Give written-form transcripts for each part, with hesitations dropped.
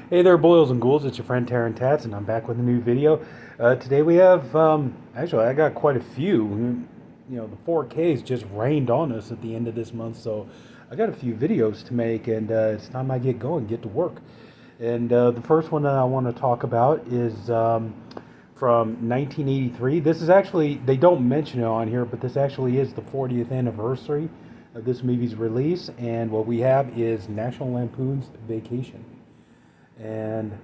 Hey there, boils and ghouls. It's your friend Taryn Tats, and I'm back with a new video. Today we have, actually, I got quite a few. The 4Ks just rained on us at the end of this month, so I got a few videos to make, and it's time I get going, get to work. And the first one that I want to talk about is from 1983. This is actually, they don't mention it on here, but this actually is the 40th anniversary of this movie's release, and what we have is National Lampoon's Vacation, and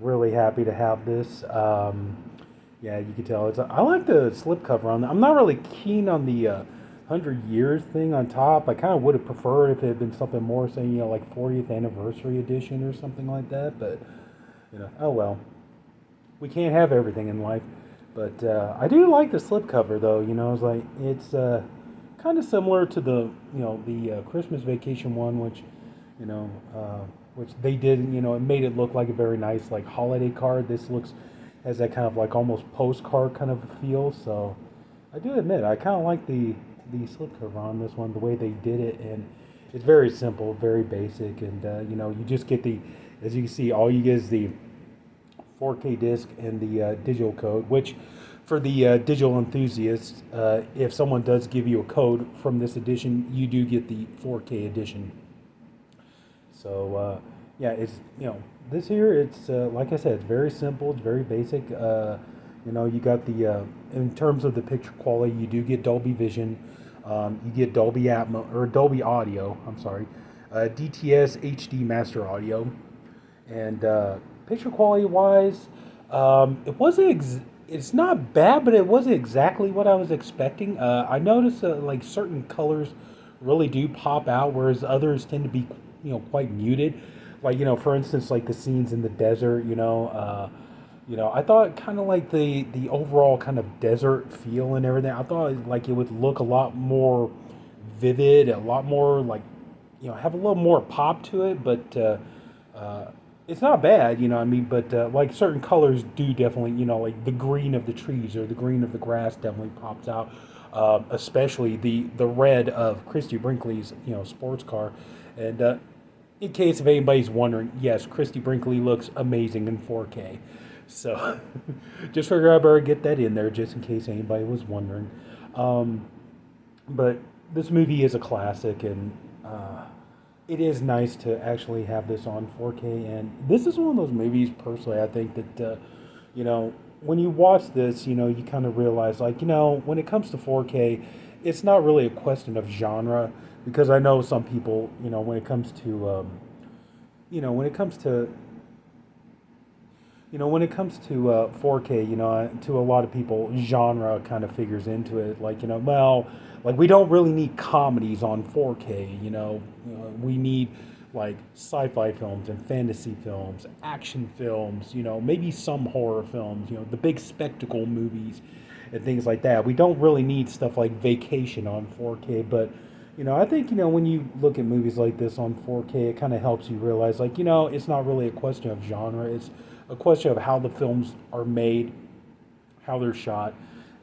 really happy to have this. Yeah, you can tell I like the slipcover on that. I'm not really keen on the 100 years thing on top. I kind of would have preferred if it had been something more, saying like 40th anniversary edition or something like that. But oh well. We can't have everything in life. But I do like the slipcover though. It's kind of similar to the Christmas Vacation one, you know, uh, which they did. It made it look like a very nice like holiday card. This looks has that kind of like almost postcard kind of feel. So I do admit I kind of like the slipcover on this one, the way they did it, and it's very simple, very basic, and you just get as you can see, all you get is the 4K disc and the digital code, which for the digital enthusiasts, if someone does give you a code from this edition, you do get the 4K edition. So yeah, it's this here. It's like I said, it's very simple. It's very basic. You got the in terms of the picture quality, you do get Dolby Vision. You get Dolby Atmos or Dolby Audio. I'm sorry, DTS HD Master Audio, and picture quality wise, it wasn't. It's not bad, but it wasn't exactly what I was expecting. I noticed like certain colors really do pop out, whereas others tend to be quite muted. Like for instance, like the scenes in the desert. I thought kind of like the overall kind of desert feel and everything. I thought like it would look a lot more vivid, a lot more like have a little more pop to it, but it's not bad, but like certain colors do definitely, like the green of the trees or the green of the grass definitely pops out, especially the red of Christy Brinkley's, sports car. And in case if anybody's wondering, yes, Christy Brinkley looks amazing in 4K. So just figure I better get that in there just in case anybody was wondering. Um, but this movie is a classic, and it is nice to actually have this on 4K. And this is one of those movies, personally, I think that, when you watch this, you kind of realize, like, when it comes to 4K, it's not really a question of genre, because I know some people, when it comes to, when it comes to when it comes to 4K, to a lot of people, genre kind of figures into it. Like, well, like we don't really need comedies on 4K. We need like sci-fi films and fantasy films, action films. Maybe some horror films. The big spectacle movies and things like that. We don't really need stuff like Vacation on 4K, but I think, when you look at movies like this on 4K, it kind of helps you realize, like, it's not really a question of genre. It's a question of how the films are made, how they're shot.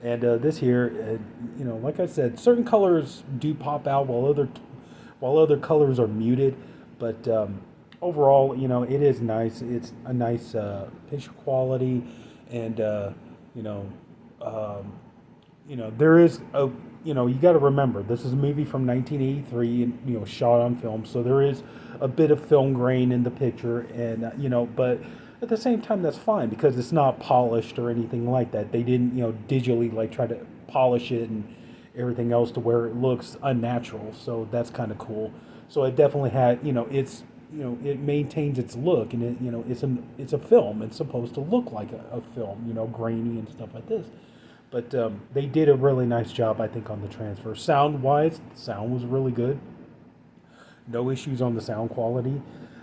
And this here, like I said, certain colors do pop out while other colors are muted. But overall, it is nice. It's a nice picture quality, and you know, um, there is a you got to remember this is a movie from 1983 and shot on film, so there is a bit of film grain in the picture, and but at the same time that's fine because it's not polished or anything like that. They didn't digitally like try to polish it and everything else to where it looks unnatural, so that's kind of cool. So it definitely had it's it maintains its look, and it's a film. It's supposed to look like a film, grainy and stuff like this. But they did a really nice job, I think, on the transfer. Sound wise, the sound was really good. No issues on the sound quality.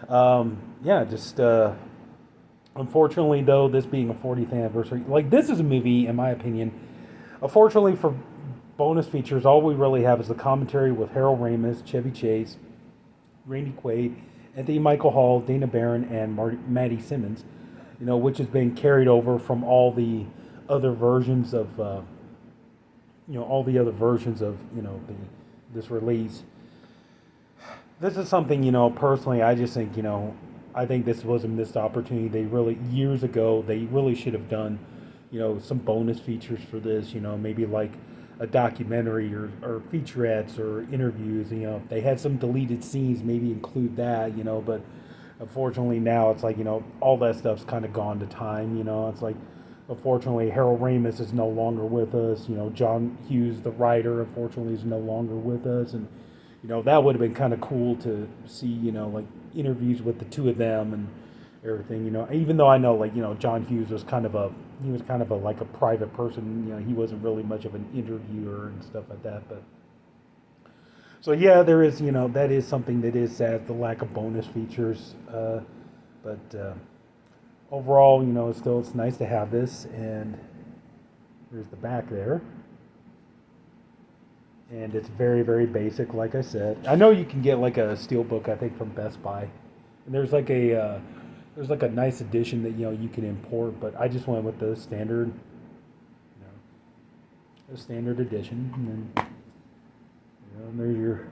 Yeah, just unfortunately, though, this being a 40th anniversary, like this is a movie, in my opinion. Unfortunately, for bonus features, all we really have is the commentary with Harold Ramis, Chevy Chase, Randy Quaid, Anthony Michael Hall, Dana Barron, and Maddie Simmons. Which has been carried over from all the other versions of all the other versions of this release. This is something personally I just think I think this was a missed opportunity. They really, years ago, they really should have done, some bonus features for this, maybe like a documentary or featurettes or interviews. If they had some deleted scenes, maybe include that, but unfortunately now it's like, all that stuff's kind of gone to time, it's like, unfortunately, Harold Ramis is no longer with us. John Hughes, the writer, unfortunately, is no longer with us. And, that would have been kind of cool to see, like interviews with the two of them and everything, even though I know, like, John Hughes was kind of a like a private person. He wasn't really much of an interviewer and stuff like that. But so, yeah, there is, that is something that is sad, the lack of bonus features. But overall, it's nice to have this, and there's the back there. And it's very, very basic, like I said. I know you can get like a steelbook, I think, from Best Buy. And there's like a nice edition that you can import, but I just went with the standard, the standard edition. And then and there's your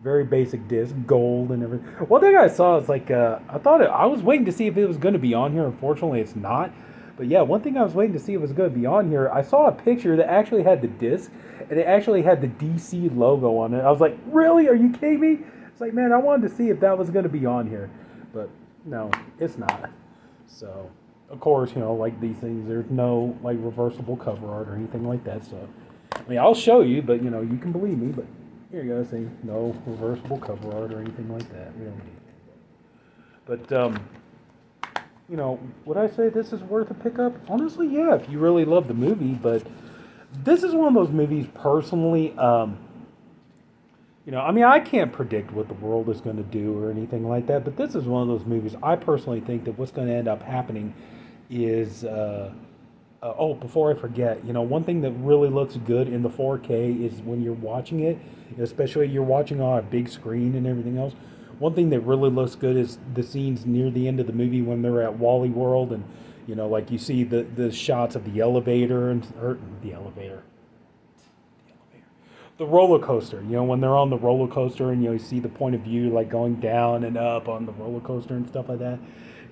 very basic disc, gold and everything. One thing I saw is like I was waiting to see if it was going to be on here. Unfortunately, it's not. But yeah, one thing I was waiting to see if it was going to be on here. I saw a picture that actually had the disc, and it actually had the DC logo on it. I was like, really? Are you kidding me? It's like, man, I wanted to see if that was going to be on here, but no, it's not. So, of course, like these things, there's no like reversible cover art or anything like that. So, I mean, I'll show you, but you can believe me. But here you go, see, no reversible cover art or anything like that. We don't need it. But would I say this is worth a pickup? Honestly, yeah, if you really love the movie. But this is one of those movies, personally. I mean, I can't predict what the world is going to do or anything like that. But this is one of those movies. I personally think that what's going to end up happening is. Before I forget, one thing that really looks good in the 4K is when you're watching it, especially you're watching on a big screen and everything else. One thing that really looks good is the scenes near the end of the movie when they're at Wally World, and like you see the shots of the elevator the roller coaster. When they're on the roller coaster and you see the point of view like going down and up on the roller coaster and stuff like that.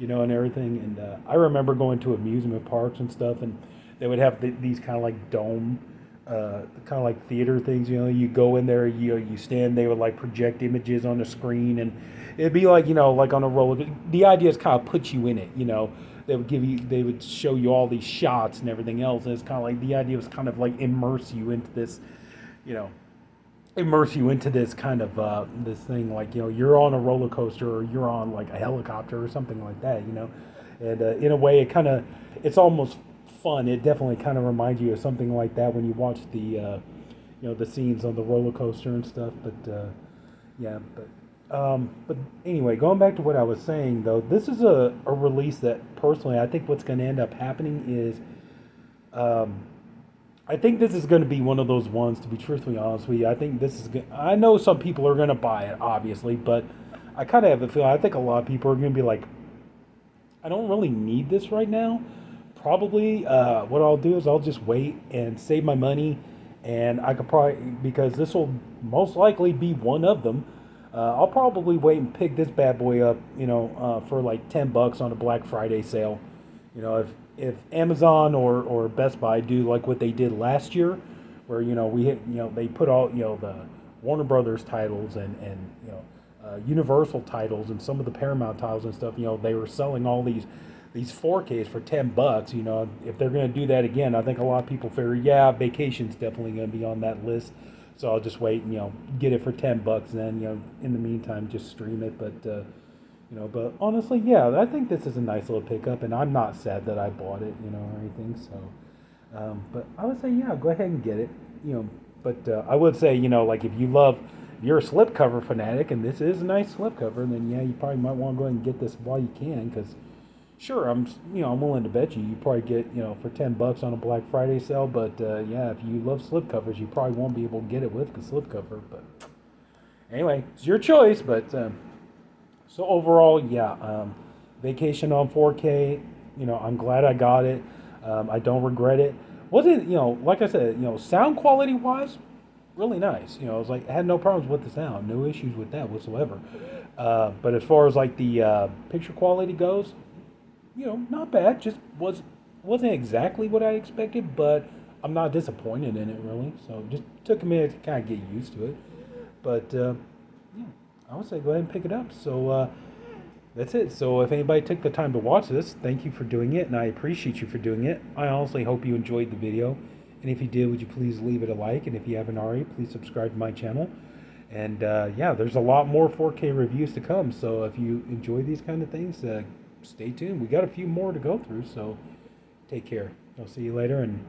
And everything. And I remember going to amusement parks and stuff, and they would have these kind of like dome, kind of like theater things. You go in there, you stand, they would like project images on the screen, and it'd be like, like on a roller. The idea is kind of put you in it. They would show you all these shots and everything else, and it's kind of like the idea was kind of like immerse you into this kind of this thing, like you're on a roller coaster or you're on like a helicopter or something like that, and in a way it's almost fun. It definitely kind of reminds you of something like that when you watch the the scenes on the roller coaster and stuff. But but anyway, going back to what I was saying, though, this is a release that personally I think what's going to end up happening is I think this is going to be one of those ones, to be truthfully honest with you. I think this is I know some people are going to buy it, obviously, but I kind of have a feeling, I think a lot of people are going to be like, I don't really need this right now. Probably what I'll do is I'll just wait and save my money, and I could probably, because this will most likely be one of them, I'll probably wait and pick this bad boy up, for like $10 on a Black Friday sale. If Amazon or Best Buy do like what they did last year, where they put all the Warner Brothers titles and Universal titles and some of the Paramount titles and stuff, they were selling all these 4Ks for $10. If they're going to do that again, I think a lot of people figure, yeah, Vacation's definitely going to be on that list, so I'll just wait and get it for $10. Then in the meantime just stream it, but. But honestly, yeah, I think this is a nice little pickup, and I'm not sad that I bought it, or anything. So, but I would say, yeah, go ahead and get it, But I would say, like if you're a slipcover fanatic, and this is a nice slipcover, then yeah, you probably might want to go ahead and get this while you can, because sure, I'm willing to bet you probably get, for $10 on a Black Friday sale. But yeah, if you love slipcovers, you probably won't be able to get it with the slipcover. But anyway, it's your choice, but. So overall, yeah, Vacation on 4K, I'm glad I got it. I don't regret it. Wasn't, like I said, sound quality wise, really nice. It was like, I had no problems with the sound, no issues with that whatsoever. But as far as like the picture quality goes, not bad. Just wasn't exactly what I expected, but I'm not disappointed in it really. So just took a minute to kind of get used to it. But yeah, I would say go ahead and pick it up. So that's it. So if anybody took the time to watch this, thank you for doing it, and I appreciate you for doing it. I honestly hope you enjoyed the video. And if you did, would you please leave it a like? And if you haven't already, please subscribe to my channel. And yeah, there's a lot more 4K reviews to come. So if you enjoy these kind of things, stay tuned. We got a few more to go through. So take care. I'll see you later, and